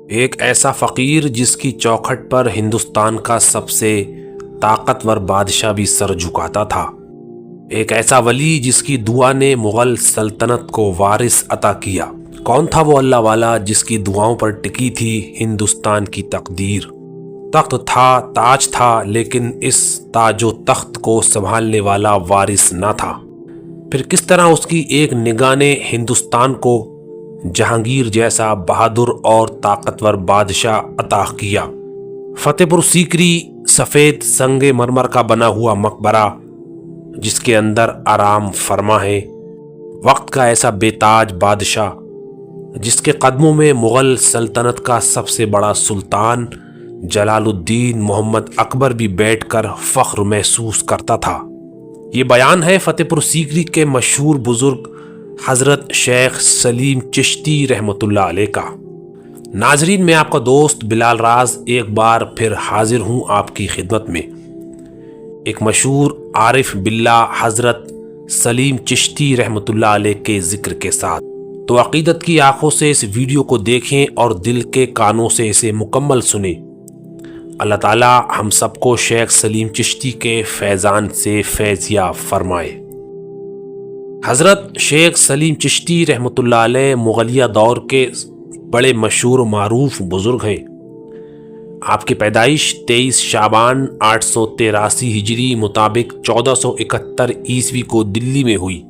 ایک ایسا فقیر جس کی چوکھٹ پر ہندوستان کا سب سے طاقتور بادشاہ بھی سر جھکاتا تھا۔ ایک ایسا ولی جس کی دعا نے مغل سلطنت کو وارث عطا کیا۔ کون تھا وہ اللہ والا جس کی دعاؤں پر ٹکی تھی ہندوستان کی تقدیر؟ تخت تھا، تاج تھا، لیکن اس تاج و تخت کو سنبھالنے والا وارث نہ تھا۔ پھر کس طرح اس کی ایک نگاہ نے ہندوستان کو جہانگیر جیسا بہادر اور طاقتور بادشاہ عطا کیا؟ فتح پور سیکری سفید سنگ مرمر کا بنا ہوا مقبرہ جس کے اندر آرام فرما ہے، وقت کا ایسا بے تاج بادشاہ جس کے قدموں میں مغل سلطنت کا سب سے بڑا سلطان جلال الدین محمد اکبر بھی بیٹھ کر فخر محسوس کرتا تھا۔ یہ بیان ہے فتح پور سیکری کے مشہور بزرگ حضرت شیخ سلیم چشتی رحمۃ اللہ علیہ کا۔ ناظرین، میں آپ کا دوست بلال راز ایک بار پھر حاضر ہوں آپ کی خدمت میں، ایک مشہور عارف باللہ حضرت سلیم چشتی رحمۃ اللہ علیہ کے ذکر کے ساتھ۔ تو عقیدت کی آنکھوں سے اس ویڈیو کو دیکھیں اور دل کے کانوں سے اسے مکمل سنیں۔ اللہ تعالیٰ ہم سب کو شیخ سلیم چشتی کے فیضان سے فیضیاب فرمائے۔ حضرت شیخ سلیم چشتی رحمۃ اللہ علیہ مغلیہ دور کے بڑے مشہور و معروف بزرگ ہیں۔ آپ کی پیدائش 23 شعبان 883 ہجری مطابق 1471 عیسوی کو دلی میں ہوئی۔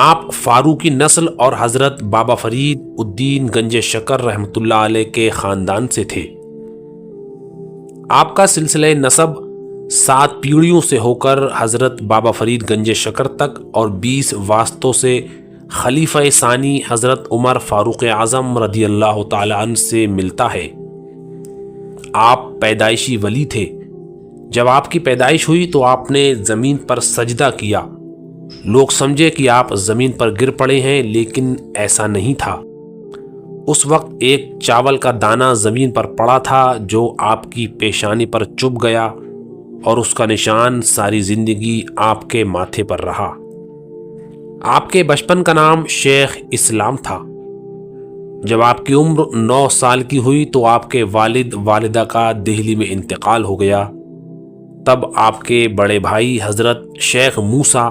آپ فاروقی نسل اور حضرت بابا فرید الدین گنج شکر رحمۃ اللہ علیہ کے خاندان سے تھے۔ آپ کا سلسلہ نسب 7 پیڑھیوں سے ہو کر حضرت بابا فرید گنج شکر تک اور 20 واسطوں سے خلیفہ ثانی حضرت عمر فاروق اعظم رضی اللہ تعالی عنہ سے ملتا ہے۔ آپ پیدائشی ولی تھے۔ جب آپ کی پیدائش ہوئی تو آپ نے زمین پر سجدہ کیا۔ لوگ سمجھے کہ آپ زمین پر گر پڑے ہیں، لیکن ایسا نہیں تھا۔ اس وقت ایک چاول کا دانہ زمین پر پڑا تھا جو آپ کی پیشانی پر چبھ گیا اور اس کا نشان ساری زندگی آپ کے ماتھے پر رہا۔ آپ کے بچپن کا نام شیخ اسلام تھا۔ جب آپ کی عمر 9 سال کی ہوئی تو آپ کے والد والدہ کا دہلی میں انتقال ہو گیا۔ تب آپ کے بڑے بھائی حضرت شیخ موسیٰ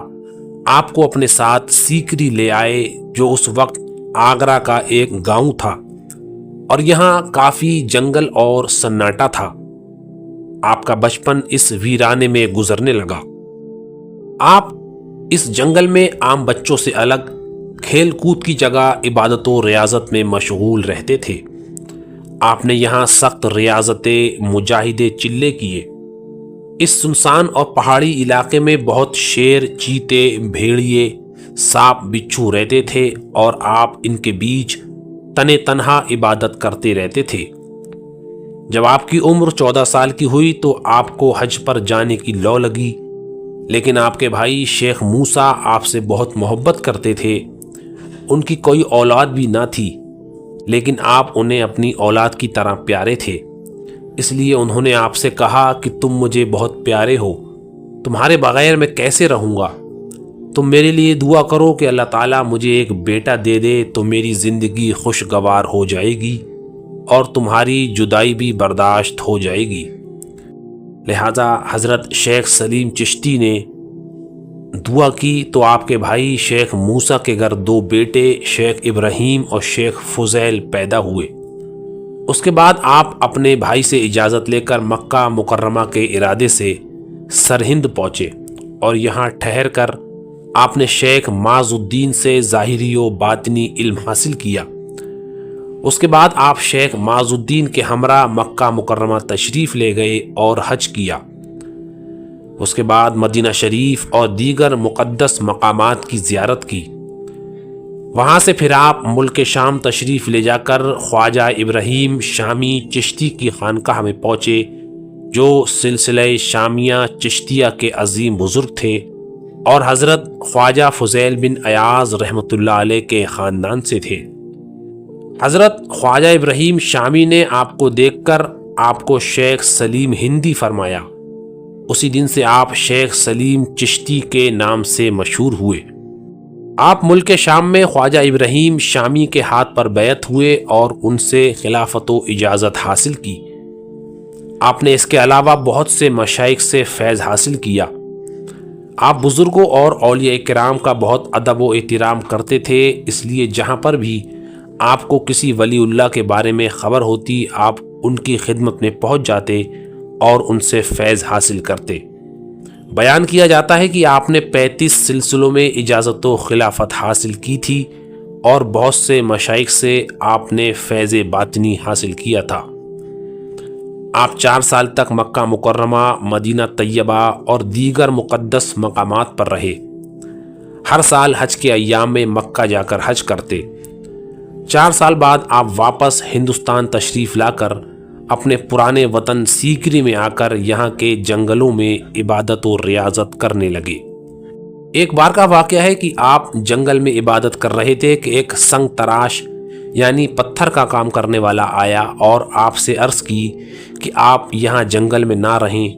آپ کو اپنے ساتھ سیکری لے آئے، جو اس وقت آگرہ کا ایک گاؤں تھا اور یہاں کافی جنگل اور سناٹا تھا۔ آپ کا بچپن اس ویرانے میں گزرنے لگا۔ آپ اس جنگل میں عام بچوں سے الگ کھیل کود کی جگہ عبادت و ریاضت میں مشغول رہتے تھے۔ آپ نے یہاں سخت ریاضتیں مجاہدے چلے کیے۔ اس سنسان اور پہاڑی علاقے میں بہت شیر، چیتے، بھیڑیے، سانپ، بچھو رہتے تھے اور آپ ان کے بیچ تنے تنہا عبادت کرتے رہتے تھے۔ جب آپ کی عمر 14 سال کی ہوئی تو آپ کو حج پر جانے کی لو لگی، لیکن آپ کے بھائی شیخ موسیٰ آپ سے بہت محبت کرتے تھے۔ ان کی کوئی اولاد بھی نہ تھی، لیکن آپ انہیں اپنی اولاد کی طرح پیارے تھے۔ اس لیے انہوں نے آپ سے کہا کہ تم مجھے بہت پیارے ہو، تمہارے بغیر میں کیسے رہوں گا؟ تم میرے لیے دعا کرو کہ اللہ تعالیٰ مجھے ایک بیٹا دے دے تو میری زندگی خوشگوار ہو جائے گی اور تمہاری جدائی بھی برداشت ہو جائے گی۔ لہذا حضرت شیخ سلیم چشتی نے دعا کی تو آپ کے بھائی شیخ موسیٰ کے گھر 2 بیٹے شیخ ابراہیم اور شیخ فضیل پیدا ہوئے۔ اس کے بعد آپ اپنے بھائی سے اجازت لے کر مکہ مکرمہ کے ارادے سے سرہند پہنچے اور یہاں ٹھہر کر آپ نے شیخ معز الدین سے ظاہری و باطنی علم حاصل کیا۔ اس کے بعد آپ شیخ معز الدین کے ہمراہ مکہ مکرمہ تشریف لے گئے اور حج کیا۔ اس کے بعد مدینہ شریف اور دیگر مقدس مقامات کی زیارت کی۔ وہاں سے پھر آپ ملک شام تشریف لے جا کر خواجہ ابراہیم شامی چشتی کی خانقاہ میں پہنچے، جو سلسلہ شامیہ چشتیہ کے عظیم بزرگ تھے اور حضرت خواجہ فضیل بن ایاز رحمۃ اللہ علیہ کے خاندان سے تھے۔ حضرت خواجہ ابراہیم شامی نے آپ کو دیکھ کر آپ کو شیخ سلیم ہندی فرمایا۔ اسی دن سے آپ شیخ سلیم چشتی کے نام سے مشہور ہوئے۔ آپ ملک شام میں خواجہ ابراہیم شامی کے ہاتھ پر بیعت ہوئے اور ان سے خلافت و اجازت حاصل کی۔ آپ نے اس کے علاوہ بہت سے مشائخ سے فیض حاصل کیا۔ آپ بزرگوں اور اولیاء کرام کا بہت ادب و احترام کرتے تھے، اس لیے جہاں پر بھی آپ کو کسی ولی اللہ کے بارے میں خبر ہوتی آپ ان کی خدمت میں پہنچ جاتے اور ان سے فیض حاصل کرتے۔ بیان کیا جاتا ہے کہ آپ نے 35 سلسلوں میں اجازت و خلافت حاصل کی تھی اور بہت سے مشائخ سے آپ نے فیض باطنی حاصل کیا تھا۔ آپ 4 سال تک مکہ مکرمہ، مدینہ طیبہ اور دیگر مقدس مقامات پر رہے۔ ہر سال حج کے ایام میں مکہ جا کر حج کرتے۔ 4 سال بعد آپ واپس ہندوستان تشریف لا کر اپنے پرانے وطن سیکری میں آ کر یہاں کے جنگلوں میں عبادت و ریاضت کرنے لگے۔ ایک بار کا واقعہ ہے کہ آپ جنگل میں عبادت کر رہے تھے کہ ایک سنگ تراش یعنی پتھر کا کام کرنے والا آیا اور آپ سے عرض کی کہ آپ یہاں جنگل میں نہ رہیں،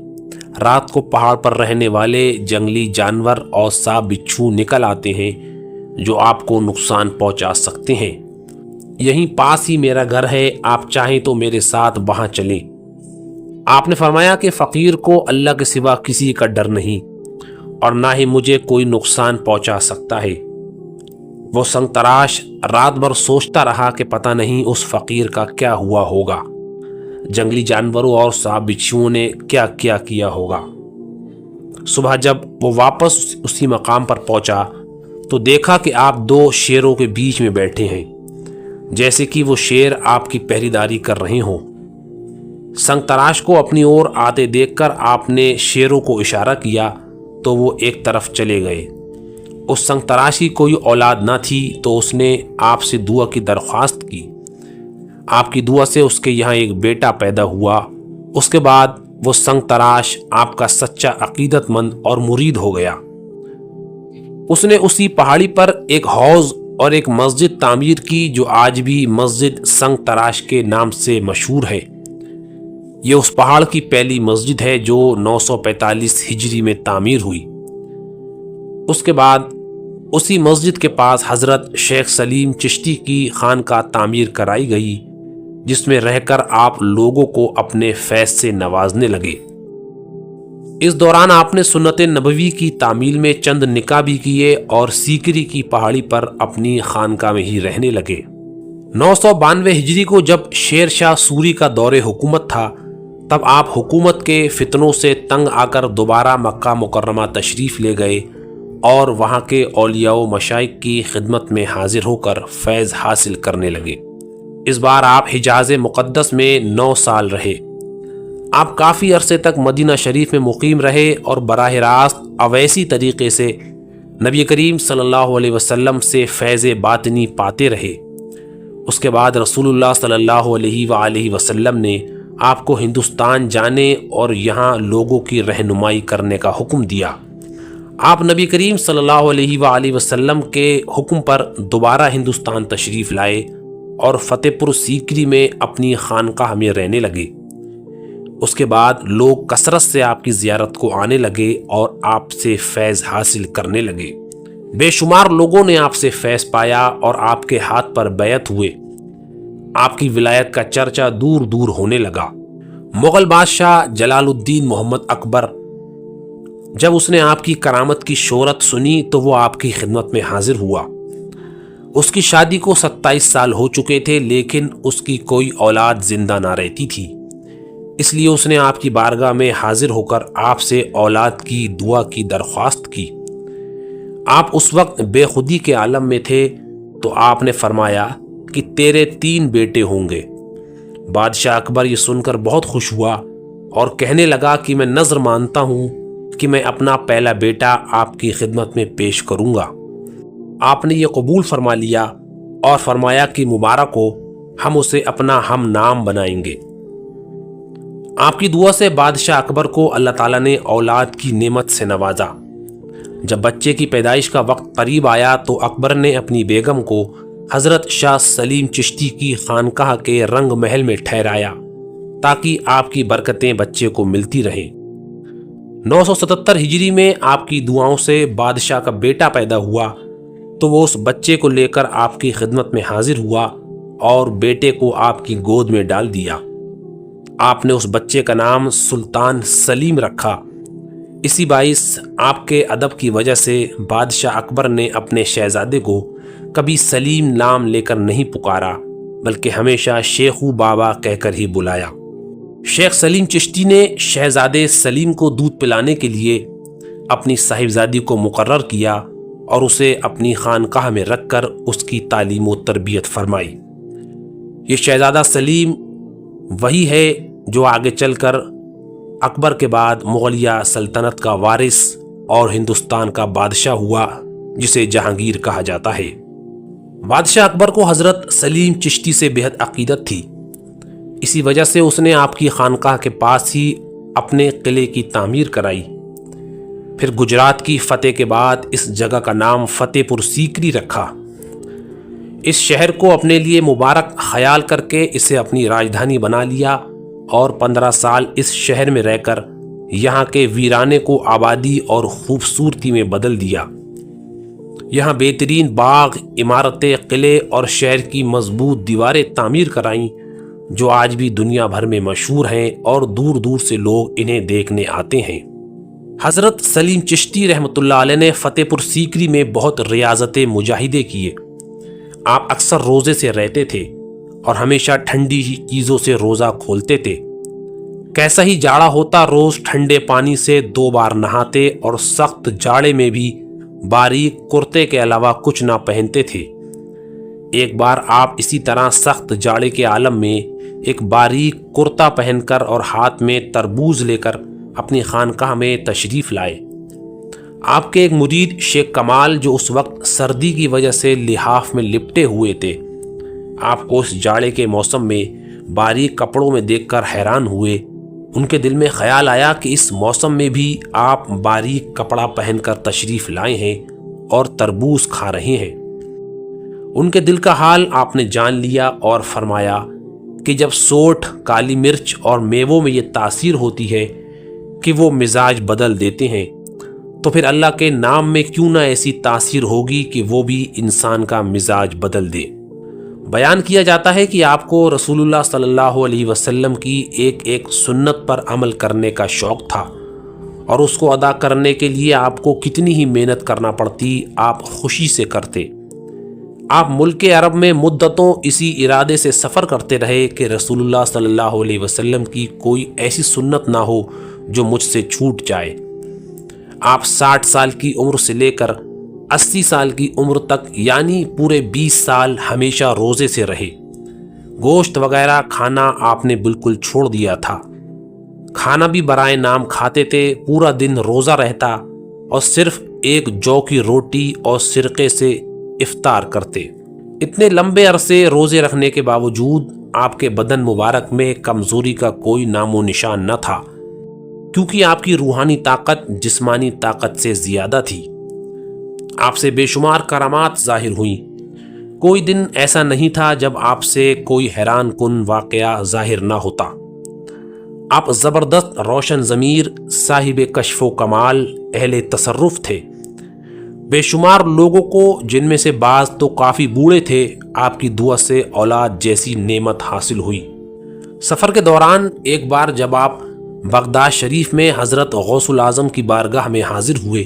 رات کو پہاڑ پر رہنے والے جنگلی جانور اور سانپ بچھو نکل آتے ہیں جو آپ کو نقصان پہنچا سکتے ہیں۔ یہیں پاس ہی میرا گھر ہے، آپ چاہیں تو میرے ساتھ وہاں چلیں۔ آپ نے فرمایا کہ فقیر کو اللہ کے سوا کسی کا ڈر نہیں اور نہ ہی مجھے کوئی نقصان پہنچا سکتا ہے۔ وہ سنگ تراش رات بھر سوچتا رہا کہ پتہ نہیں اس فقیر کا کیا ہوا ہوگا، جنگلی جانوروں اور سانپ بچھوؤں نے کیا کیا کیا ہوگا۔ صبح جب وہ واپس اسی مقام پر پہنچا تو دیکھا کہ آپ 2 شیروں کے بیچ میں بیٹھے ہیں، جیسے کہ وہ شیر آپ کی پہریداری کر رہے ہوں۔ سنگ تراش کو اپنی اور آتے دیکھ کر آپ نے شیروں کو اشارہ کیا تو وہ ایک طرف چلے گئے۔ اس سنگ تراش کی کوئی اولاد نہ تھی تو اس نے آپ سے دعا کی درخواست کی۔ آپ کی دعا سے اس کے یہاں ایک بیٹا پیدا ہوا۔ اس کے بعد وہ سنگ تراش آپ کا سچا عقیدت مند اور مرید ہو گیا۔ اس نے اسی پہاڑی پر ایک حوض اور ایک مسجد تعمیر کی جو آج بھی مسجد سنگ تراش کے نام سے مشہور ہے۔ یہ اس پہاڑ کی پہلی مسجد ہے جو 945 ہجری میں تعمیر ہوئی۔ اس کے بعد اسی مسجد کے پاس حضرت شیخ سلیم چشتی کی خانقاہ تعمیر کرائی گئی، جس میں رہ کر آپ لوگوں کو اپنے فیض سے نوازنے لگے۔ اس دوران آپ نے سنت نبوی کی تعمیل میں چند نکاح بھی کیے اور سیکری کی پہاڑی پر اپنی خانقاہ میں ہی رہنے لگے۔ 992 ہجری کو جب شیر شاہ سوری کا دور حکومت تھا تب آپ حکومت کے فتنوں سے تنگ آ کر دوبارہ مکہ مکرمہ تشریف لے گئے اور وہاں کے اولیاء و مشائخ کی خدمت میں حاضر ہو کر فیض حاصل کرنے لگے۔ اس بار آپ حجاز مقدس میں 9 سال رہے۔ آپ کافی عرصے تک مدینہ شریف میں مقیم رہے اور براہ راست اویسی طریقے سے نبی کریم صلی اللہ علیہ وسلم سے فیض باطنی پاتے رہے۔ اس کے بعد رسول اللہ صلی اللہ علیہ وآلہ وسلم نے آپ کو ہندوستان جانے اور یہاں لوگوں کی رہنمائی کرنے کا حکم دیا۔ آپ نبی کریم صلی اللہ علیہ وآلہ وسلم کے حکم پر دوبارہ ہندوستان تشریف لائے اور فتح پور سیکری میں اپنی خانقاہ میں رہنے لگے۔ اس کے بعد لوگ کثرت سے آپ کی زیارت کو آنے لگے اور آپ سے فیض حاصل کرنے لگے۔ بے شمار لوگوں نے آپ سے فیض پایا اور آپ کے ہاتھ پر بیعت ہوئے۔ آپ کی ولایت کا چرچا دور دور ہونے لگا۔ مغل بادشاہ جلال الدین محمد اکبر جب اس نے آپ کی کرامت کی شہرت سنی تو وہ آپ کی خدمت میں حاضر ہوا۔ اس کی شادی کو 27 سال ہو چکے تھے لیکن اس کی کوئی اولاد زندہ نہ رہتی تھی، اس لیے اس نے آپ کی بارگاہ میں حاضر ہو کر آپ سے اولاد کی دعا کی درخواست کی۔ آپ اس وقت بے خودی کے عالم میں تھے تو آپ نے فرمایا کہ تیرے 3 بیٹے ہوں گے۔ بادشاہ اکبر یہ سن کر بہت خوش ہوا اور کہنے لگا کہ میں نذر مانتا ہوں کہ میں اپنا پہلا بیٹا آپ کی خدمت میں پیش کروں گا۔ آپ نے یہ قبول فرما لیا اور فرمایا کہ مبارک ہو، ہم اسے اپنا ہم نام بنائیں گے۔ آپ کی دعا سے بادشاہ اکبر کو اللہ تعالیٰ نے اولاد کی نعمت سے نوازا۔ جب بچے کی پیدائش کا وقت قریب آیا تو اکبر نے اپنی بیگم کو حضرت شاہ سلیم چشتی کی خانقاہ کے رنگ محل میں ٹھہرایا تاکہ آپ کی برکتیں بچے کو ملتی رہیں۔ 977 ہجری میں آپ کی دعاؤں سے بادشاہ کا بیٹا پیدا ہوا تو وہ اس بچے کو لے کر آپ کی خدمت میں حاضر ہوا اور بیٹے کو آپ کی گود میں ڈال دیا۔ آپ نے اس بچے کا نام سلطان سلیم رکھا۔ اسی باعث آپ کے ادب کی وجہ سے بادشاہ اکبر نے اپنے شہزادے کو کبھی سلیم نام لے کر نہیں پکارا، بلکہ ہمیشہ شیخو بابا کہہ کر ہی بلایا۔ شیخ سلیم چشتی نے شہزادے سلیم کو دودھ پلانے کے لیے اپنی صاحبزادی کو مقرر کیا اور اسے اپنی خانقاہ میں رکھ کر اس کی تعلیم و تربیت فرمائی۔ یہ شہزادہ سلیم وہی ہے جو آگے چل کر اکبر کے بعد مغلیہ سلطنت کا وارث اور ہندوستان کا بادشاہ ہوا، جسے جہانگیر کہا جاتا ہے۔ بادشاہ اکبر کو حضرت سلیم چشتی سے بہت عقیدت تھی، اسی وجہ سے اس نے آپ کی خانقاہ کے پاس ہی اپنے قلعے کی تعمیر کرائی۔ پھر گجرات کی فتح کے بعد اس جگہ کا نام فتح پور سیکری رکھا۔ اس شہر کو اپنے لیے مبارک خیال کر کے اسے اپنی راجدھانی بنا لیا اور 15 سال اس شہر میں رہ کر یہاں کے ویرانے کو آبادی اور خوبصورتی میں بدل دیا۔ یہاں بہترین باغ، عمارتیں، قلعے اور شہر کی مضبوط دیواریں تعمیر کرائیں، جو آج بھی دنیا بھر میں مشہور ہیں اور دور دور سے لوگ انہیں دیکھنے آتے ہیں۔ حضرت سلیم چشتی رحمۃ اللہ علیہ نے فتح پور سیکری میں بہت ریاضت مجاہدے کیے۔ آپ اکثر روزے سے رہتے تھے اور ہمیشہ ٹھنڈی چیزوں سے روزہ کھولتے تھے۔ کیسا ہی جاڑا ہوتا، روز ٹھنڈے پانی سے 2 بار نہاتے اور سخت جاڑے میں بھی باریک کرتے کے علاوہ کچھ نہ پہنتے تھے۔ ایک بار آپ اسی طرح سخت جاڑے کے عالم میں ایک باریک کرتا پہن کر اور ہاتھ میں تربوز لے کر اپنی خانقاہ میں تشریف لائے۔ آپ کے ایک مرید شیخ کمال، جو اس وقت سردی کی وجہ سے لحاف میں لپٹے ہوئے تھے، آپ کو اس جاڑے کے موسم میں باریک کپڑوں میں دیکھ کر حیران ہوئے۔ ان کے دل میں خیال آیا کہ اس موسم میں بھی آپ باریک کپڑا پہن کر تشریف لائے ہیں اور تربوز کھا رہے ہیں۔ ان کے دل کا حال آپ نے جان لیا اور فرمایا کہ جب سونٹھ، کالی مرچ اور میووں میں یہ تاثیر ہوتی ہے کہ وہ مزاج بدل دیتے ہیں، تو پھر اللہ کے نام میں کیوں نہ ایسی تاثیر ہوگی کہ وہ بھی انسان کا مزاج بدل دے۔ بیان کیا جاتا ہے کہ آپ کو رسول اللہ صلی اللہ علیہ وسلم کی ایک ایک سنت پر عمل کرنے کا شوق تھا، اور اس کو ادا کرنے کے لیے آپ کو کتنی ہی محنت کرنا پڑتی، آپ خوشی سے کرتے۔ آپ ملک عرب میں مدتوں اسی ارادے سے سفر کرتے رہے کہ رسول اللہ صلی اللہ علیہ وسلم کی کوئی ایسی سنت نہ ہو جو مجھ سے چھوٹ جائے۔ آپ 60 سال کی عمر سے لے کر 80 سال کی عمر تک، یعنی پورے 20 سال ہمیشہ روزے سے رہے۔ گوشت وغیرہ کھانا آپ نے بالکل چھوڑ دیا تھا۔ کھانا بھی برائے نام کھاتے تھے، پورا دن روزہ رہتا اور صرف ایک جو کی روٹی اور سرکے سے افطار کرتے۔ اتنے لمبے عرصے روزے رکھنے کے باوجود آپ کے بدن مبارک میں کمزوری کا کوئی نام و نشان نہ تھا، کیونکہ آپ کی روحانی طاقت جسمانی طاقت سے زیادہ تھی۔ آپ سے بے شمار کرامات ظاہر ہوئیں۔ کوئی دن ایسا نہیں تھا جب آپ سے کوئی حیران کن واقعہ ظاہر نہ ہوتا۔ آپ زبردست روشن ضمیر، صاحب کشف و کمال، اہل تصرف تھے۔ بے شمار لوگوں کو، جن میں سے بعض تو کافی بوڑھے تھے، آپ کی دعا سے اولاد جیسی نعمت حاصل ہوئی۔ سفر کے دوران ایک بار جب آپ بغداد شریف میں حضرت غوث الاعظم کی بارگاہ میں حاضر ہوئے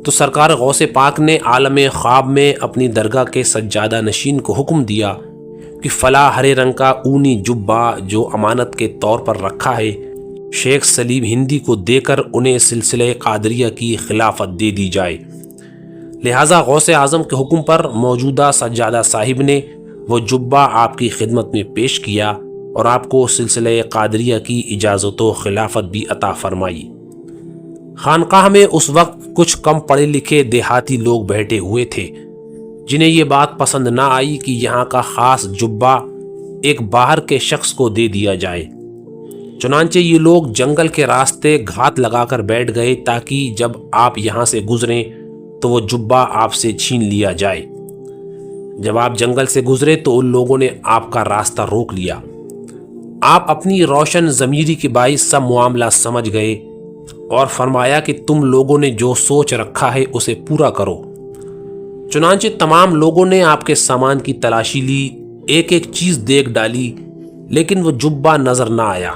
تو سرکار غوث پاک نے عالم خواب میں اپنی درگاہ کے سجادہ نشین کو حکم دیا کہ فلاں ہرے رنگ کا اونی جبہ جو امانت کے طور پر رکھا ہے، شیخ سلیم ہندی کو دے کر انہیں سلسلہ قادریہ کی خلافت دے دی جائے۔ لہٰذا غوث اعظم کے حکم پر موجودہ سجادہ صاحب نے وہ جبہ آپ کی خدمت میں پیش کیا اور آپ کو سلسلہ قادریہ کی اجازت و خلافت بھی عطا فرمائی۔ خانقاہ میں اس وقت کچھ کم پڑھے لکھے دیہاتی لوگ بیٹھے ہوئے تھے، جنہیں یہ بات پسند نہ آئی کہ یہاں کا خاص جبہ ایک باہر کے شخص کو دے دیا جائے۔ چنانچہ یہ لوگ جنگل کے راستے گھات لگا کر بیٹھ گئے تاکہ جب آپ یہاں سے گزریں تو وہ جبہ آپ سے چھین لیا جائے۔ جب آپ جنگل سے گزرے تو ان لوگوں نے آپ کا راستہ روک لیا۔ آپ اپنی روشن ضمیری کے باعث سب معاملہ سمجھ گئے اور فرمایا کہ تم لوگوں نے جو سوچ رکھا ہے اسے پورا کرو۔ چنانچہ تمام لوگوں نے آپ کے سامان کی تلاشی لی، ایک ایک چیز دیکھ ڈالی، لیکن وہ جبہ نظر نہ آیا۔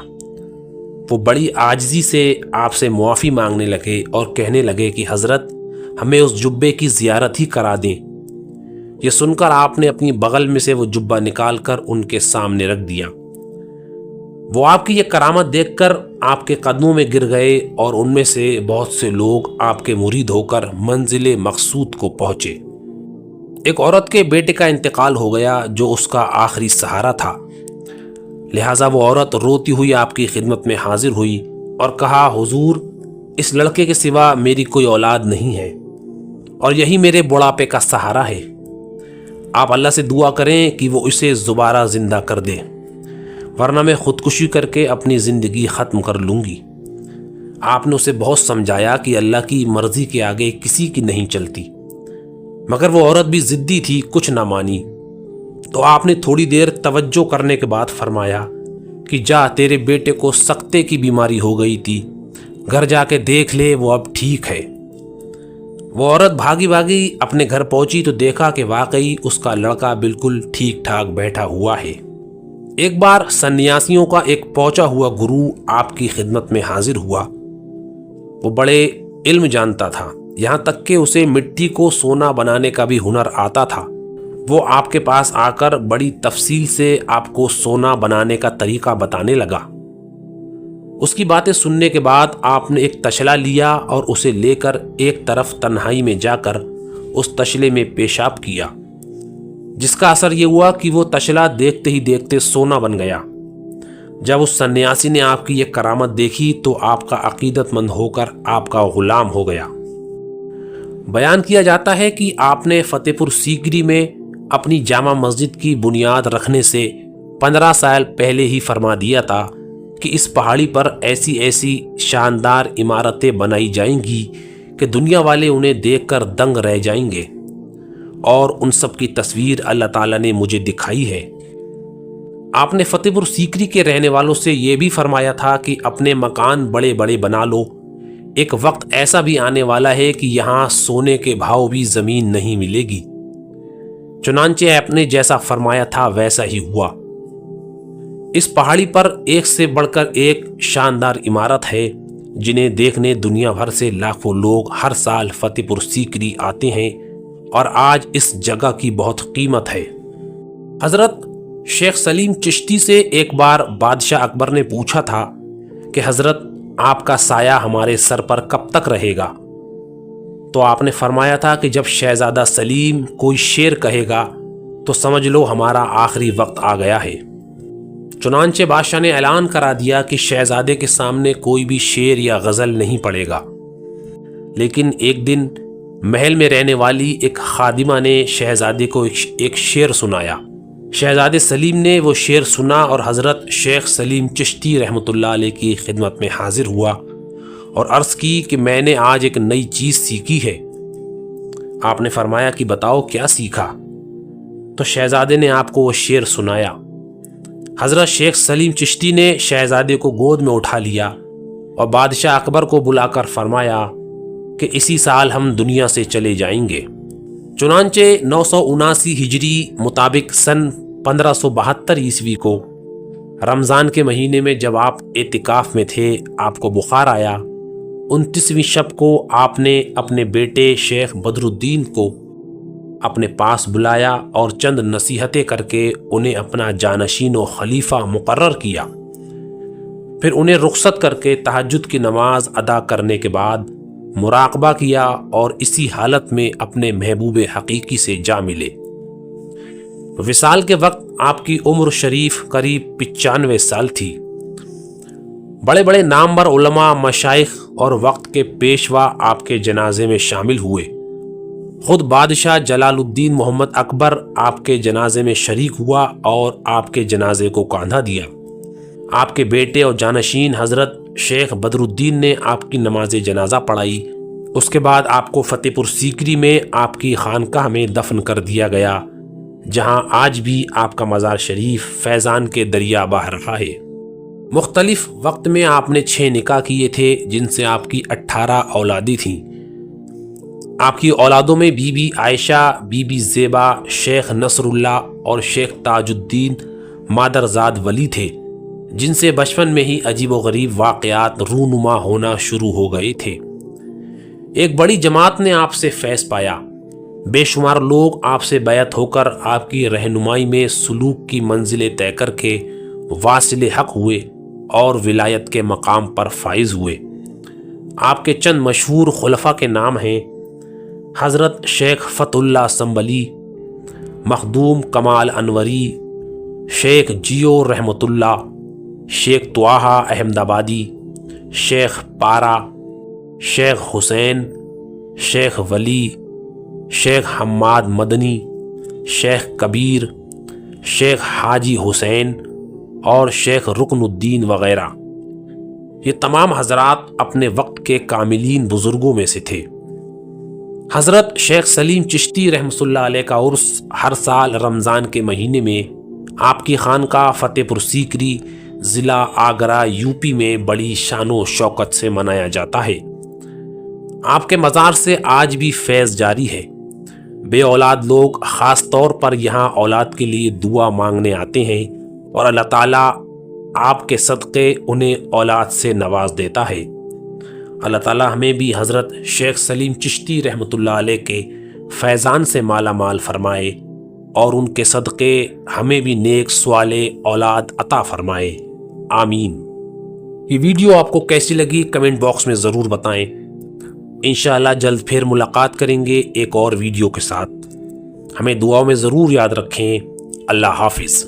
وہ بڑی عاجزی سے آپ سے معافی مانگنے لگے اور کہنے لگے کہ حضرت ہمیں اس جبے کی زیارت ہی کرا دیں۔ یہ سن کر آپ نے اپنی بغل میں سے وہ جبہ نکال کر ان کے سامنے رکھ دیا۔ وہ آپ کی یہ کرامت دیکھ کر آپ کے قدموں میں گر گئے اور ان میں سے بہت سے لوگ آپ کے مرید ہو کر منزل مقصود کو پہنچے۔ ایک عورت کے بیٹے کا انتقال ہو گیا جو اس کا آخری سہارا تھا، لہٰذا وہ عورت روتی ہوئی آپ کی خدمت میں حاضر ہوئی اور کہا، حضور اس لڑکے کے سوا میری کوئی اولاد نہیں ہے اور یہی میرے بڑھاپے کا سہارا ہے۔ آپ اللہ سے دعا کریں کہ وہ اسے دوبارہ زندہ کر دے، ورنہ میں خودکشی کر کے اپنی زندگی ختم کر لوں گی۔ آپ نے اسے بہت سمجھایا کہ اللہ کی مرضی کے آگے کسی کی نہیں چلتی، مگر وہ عورت بھی ضدی تھی، کچھ نہ مانی۔ تو آپ نے تھوڑی دیر توجہ کرنے کے بعد فرمایا کہ جا، تیرے بیٹے کو سکتے کی بیماری ہو گئی تھی، گھر جا کے دیکھ لے، وہ اب ٹھیک ہے۔ وہ عورت بھاگی بھاگی اپنے گھر پہنچی تو دیکھا کہ واقعی اس کا لڑکا بالکل ٹھیک ٹھاک بیٹھا ہوا ہے۔ ایک بار سنیاسیوں کا ایک پہنچا ہوا گرو آپ کی خدمت میں حاضر ہوا۔ وہ بڑے علم جانتا تھا، یہاں تک کہ اسے مٹی کو سونا بنانے کا بھی ہنر آتا تھا۔ وہ آپ کے پاس آ کر بڑی تفصیل سے آپ کو سونا بنانے کا طریقہ بتانے لگا۔ اس کی باتیں سننے کے بعد آپ نے ایک تشلا لیا اور اسے لے کر ایک طرف تنہائی میں جا کر اس تشلے میں پیشاب کیا، جس کا اثر یہ ہوا کہ وہ تشلا دیکھتے ہی دیکھتے سونا بن گیا۔ جب اس سنیاسی نے آپ کی یہ کرامت دیکھی تو آپ کا عقیدت مند ہو کر آپ کا غلام ہو گیا۔ بیان کیا جاتا ہے کہ آپ نے فتح پور سیکری میں اپنی جامع مسجد کی بنیاد رکھنے سے 15 سال پہلے ہی فرما دیا تھا کہ اس پہاڑی پر ایسی ایسی شاندار عمارتیں بنائی جائیں گی کہ دنیا والے انہیں دیکھ کر دنگ رہ جائیں گے، اور ان سب کی تصویر اللہ تعالیٰ نے مجھے دکھائی ہے۔ آپ نے فتح پور سیکری کے رہنے والوں سے یہ بھی فرمایا تھا کہ اپنے مکان بڑے بڑے بنا لو، ایک وقت ایسا بھی آنے والا ہے کہ یہاں سونے کے بھاؤ بھی زمین نہیں ملے گی۔ چنانچہ آپ نے جیسا فرمایا تھا ویسا ہی ہوا۔ اس پہاڑی پر ایک سے بڑھ کر ایک شاندار عمارت ہے، جنہیں دیکھنے دنیا بھر سے لاکھوں لوگ ہر سال فتح پور سیکری آتے ہیں، اور آج اس جگہ کی بہت قیمت ہے۔ حضرت شیخ سلیم چشتی سے ایک بار بادشاہ اکبر نے پوچھا تھا کہ حضرت آپ کا سایہ ہمارے سر پر کب تک رہے گا؟ تو آپ نے فرمایا تھا کہ جب شہزادہ سلیم کوئی شعر کہے گا تو سمجھ لو ہمارا آخری وقت آ گیا ہے۔ چنانچہ بادشاہ نے اعلان کرا دیا کہ شہزادے کے سامنے کوئی بھی شعر یا غزل نہیں پڑے گا۔ لیکن ایک دن محل میں رہنے والی ایک خادمہ نے شہزادے کو ایک شعر سنایا۔ شہزادے سلیم نے وہ شعر سنا اور حضرت شیخ سلیم چشتی رحمۃ اللہ علیہ کی خدمت میں حاضر ہوا اور عرض کی کہ میں نے آج ایک نئی چیز سیکھی ہے۔ آپ نے فرمایا کہ بتاؤ کیا سیکھا؟ تو شہزادے نے آپ کو وہ شعر سنایا۔ حضرت شیخ سلیم چشتی نے شہزادے کو گود میں اٹھا لیا اور بادشاہ اکبر کو بلا کر فرمایا کہ اسی سال ہم دنیا سے چلے جائیں گے۔ چنانچہ 979 ہجری مطابق سن 1572 عیسوی کو رمضان کے مہینے میں جب آپ اعتکاف میں تھے، آپ کو بخار آیا۔ 29ویں شب کو آپ نے اپنے بیٹے شیخ بدر الدین کو اپنے پاس بلایا اور چند نصیحتیں کر کے انہیں اپنا جانشین و خلیفہ مقرر کیا۔ پھر انہیں رخصت کر کے تہجد کی نماز ادا کرنے کے بعد مراقبہ کیا اور اسی حالت میں اپنے محبوب حقیقی سے جا ملے۔ وصال کے وقت آپ کی عمر شریف قریب 95 سال تھی۔ بڑے بڑے نامور علماء، مشائخ اور وقت کے پیشوا آپ کے جنازے میں شامل ہوئے۔ خود بادشاہ جلال الدین محمد اکبر آپ کے جنازے میں شریک ہوا اور آپ کے جنازے کو کاندھا دیا۔ آپ کے بیٹے اور جانشین حضرت شیخ بدر الدین نے آپ کی نماز جنازہ پڑھائی۔ اس کے بعد آپ کو فتح پور سیکری میں آپ کی خانقاہ میں دفن کر دیا گیا، جہاں آج بھی آپ کا مزار شریف فیضان کے دریا بہہ رہا ہے۔ مختلف وقت میں آپ نے 6 نکاح کیے تھے، جن سے آپ کی 18 اولادیں تھیں۔ آپ کی اولادوں میں بی بی عائشہ، بی بی زیبا، شیخ نصر اللہ اور شیخ تاج الدین مادرزاد ولی تھے، جن سے بچپن میں ہی عجیب و غریب واقعات رونما ہونا شروع ہو گئے تھے۔ ایک بڑی جماعت نے آپ سے فیض پایا، بے شمار لوگ آپ سے بیعت ہو کر آپ کی رہنمائی میں سلوک کی منزلیں طے کر کے واصل حق ہوئے اور ولایت کے مقام پر فائز ہوئے۔ آپ کے چند مشہور خلفاء کے نام ہیں: حضرت شیخ فتح اللہ سنبھلی، مخدوم کمال انوری، شیخ جیو رحمت اللہ، شیخ طواہا احمد آبادی، شیخ پارا، شیخ حسین، شیخ ولی، شیخ حماد مدنی، شیخ کبیر، شیخ حاجی حسین اور شیخ رکن الدین وغیرہ۔ یہ تمام حضرات اپنے وقت کے کاملین بزرگوں میں سے تھے۔ حضرت شیخ سلیم چشتی رحمۃ اللہ علیہ کا عرس ہر سال رمضان کے مہینے میں آپ کی خانقاہ فتح پور سیکری، ضلع آگرہ، یوپی میں بڑی شان و شوکت سے منایا جاتا ہے۔ آپ کے مزار سے آج بھی فیض جاری ہے۔ بے اولاد لوگ خاص طور پر یہاں اولاد کے لیے دعا مانگنے آتے ہیں اور اللہ تعالیٰ آپ کے صدقے انہیں اولاد سے نواز دیتا ہے۔ اللہ تعالیٰ ہمیں بھی حضرت شیخ سلیم چشتی رحمۃ اللہ علیہ کے فیضان سے مالا مال فرمائے اور ان کے صدقے ہمیں بھی نیک سوالے اولاد عطا فرمائے، آمین۔ یہ ویڈیو آپ کو کیسی لگی کمنٹ باکس میں ضرور بتائیں۔ انشاءاللہ جلد پھر ملاقات کریں گے ایک اور ویڈیو کے ساتھ۔ ہمیں دعاؤں میں ضرور یاد رکھیں۔ اللہ حافظ۔